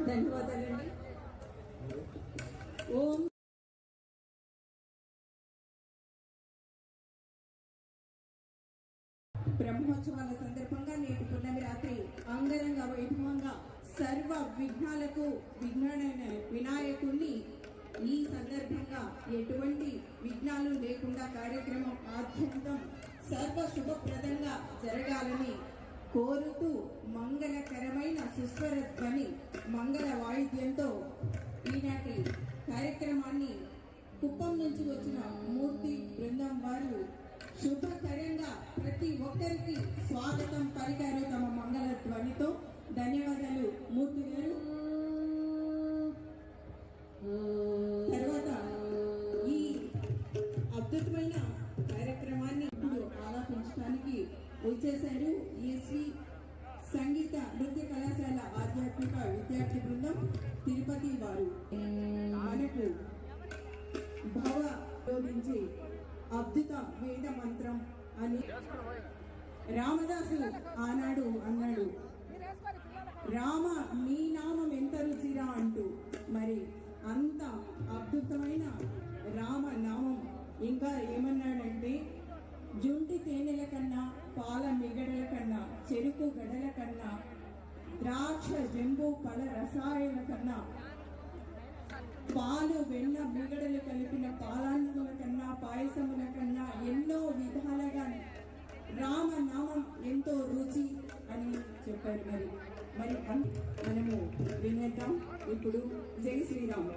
ధన్యవాదాలండి. ఓం బ్రహ్మోత్సవాల సందర్భంగా నేటి పున్నమి రాత్రి అంగరంగ వైభవంగా సర్వ విఘ్నాలకు విఘ్నుడైన వినాయకుడిని ఈ సందర్భంగా ఎటువంటి విఘ్నాలు లేకుండా కార్యక్రమం ఆద్యంతం సర్వ శుభప్రదంగా జరగాలని కోరుతూ మంగళకరమైన సుస్వర ధ్వని మంగళ వాయిద్యంతో ఈనాటి కార్యక్రమాన్ని కుప్పం నుంచి వచ్చిన మూర్తి బృందం వారు శుభకరంగా ప్రతి ఒక్కరికి స్వాగతం పలికారు తమ మంగళ ధ్వనితో. ధన్యవాదాలు మూర్తి గారు. తర్వాత ఈ అద్భుతమైన కార్యక్రమాన్ని ఇప్పుడు ఆలాపించడానికి వచ్చేశారు ఎస్వి సంగీత నృత్య కళాశాల ఆధ్యాత్మిక విద్యార్థి బృందం తిరుపతి వారు. మనకు భవ బోధించి అద్భుత వేద మంత్రం అని రామదాసు ఆనాడు అన్నాడు, రామ నీ నామం ఎంత రుచిరా అంటూ. మరి అంత అద్భుతమైన రామ నామం ఇంకా ఏమన్నాడంటే, జుంటి తేనెల కన్నా, పాల మిగడల కన్నా, చెరుకు గడల కన్నా, ద్రాక్ష జంబు పల రసాయన కన్నా, పాలు వెన్న మిగడలు కలిపిన పాలాన్నముల కన్నా, పాయసముల కన్నా ఎన్నో విధాలుగా రామనామం ఎంతో రుచి అని చెప్పారు. మరి మనము వినేద్దాం ఇప్పుడు. జై శ్రీరామ్.